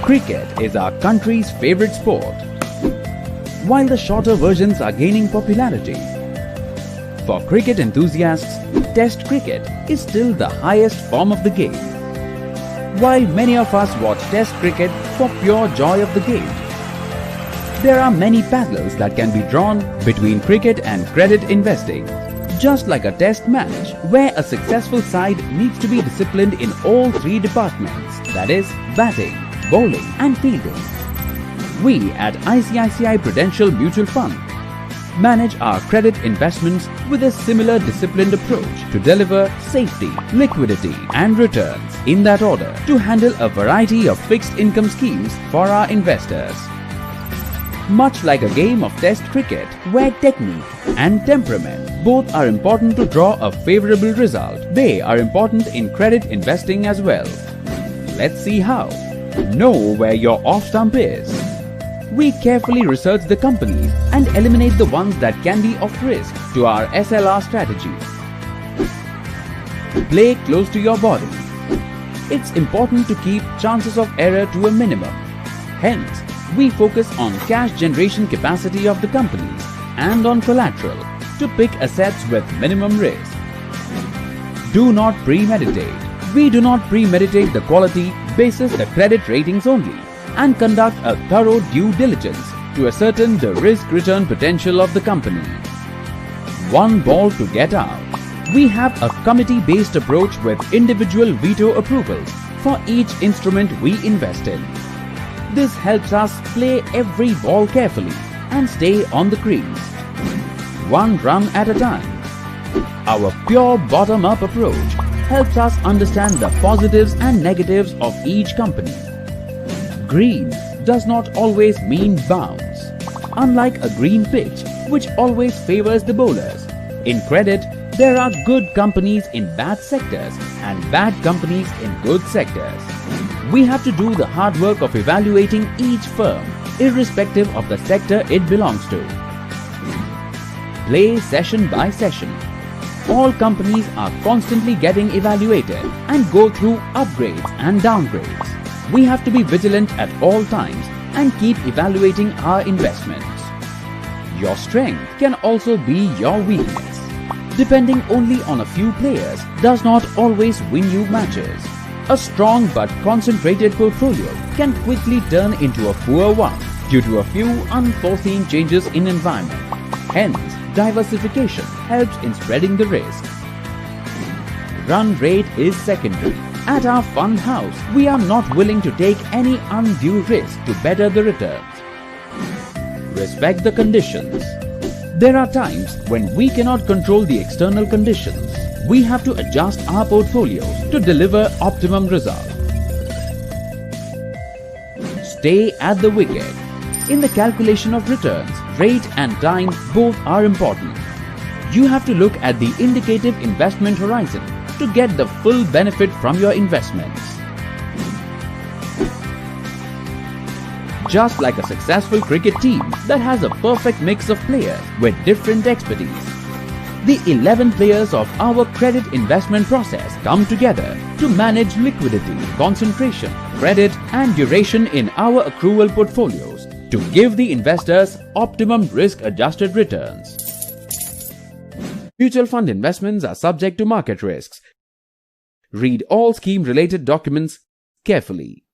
Cricket is our country's favorite sport, while the shorter versions are gaining popularity. For cricket enthusiasts, Test cricket is still the highest form of the game. While many of us watch Test cricket for pure joy of the game, there are many parallels that can be drawn between cricket and credit investing. Just like a test match, where a successful side needs to be disciplined in all three departments, that is, batting, bowling and fielding. We at ICICI Prudential Mutual Fund manage our credit investments with a similar disciplined approach to deliver safety, liquidity and returns in that order to handle a variety of fixed income schemes for our investors. Much like a game of Test cricket where technique and temperament both are important to draw a favorable result, they are important in credit investing as well. Let's see how. Know where your off stump is. We carefully research the companies and eliminate the ones that can be of risk to our SLR strategy. Play close to your body. It's important to keep chances of error to a minimum. Hence, we focus on cash generation capacity of the companies and on collateral to pick assets with minimum risk. Do not premeditate. We do not premeditate the quality basis the credit ratings only and conduct a thorough due diligence to ascertain the risk-return potential of the company. One ball to get out. We have a committee-based approach with individual veto approvals for each instrument we invest in. This helps us play every ball carefully and stay on the crease, one run at a time. Our pure bottom-up approach helps us understand the positives and negatives of each company. Green does not always mean bounce, unlike a green pitch which always favors the bowlers. In credit, there are good companies in bad sectors and bad companies in good sectors. We have to do the hard work of evaluating each firm, irrespective of the sector it belongs to. Play session by session. All companies are constantly getting evaluated and go through upgrades and downgrades. We have to be vigilant at all times and keep evaluating our investments. Your strength can also be your weakness. Depending only on a few players does not always win you matches. A strong but concentrated portfolio can quickly turn into a poor one due to a few unforeseen changes in environment. Hence, diversification helps in spreading the risk. Run rate is secondary. At our fund house, we are not willing to take any undue risk to better the returns. Respect the conditions. There are times when we cannot control the external conditions. We have to adjust our portfolios to deliver optimum results. Stay at the wicket. In the calculation of returns, rate and time both are important. You have to look at the indicative investment horizon to get the full benefit from your investments. Just like a successful cricket team that has a perfect mix of players with different expertise, the 11 players of our credit investment process come together to manage liquidity, concentration, credit and duration in our accrual portfolios to give the investors optimum risk-adjusted returns. Mutual fund investments are subject to market risks. Read all scheme-related documents carefully.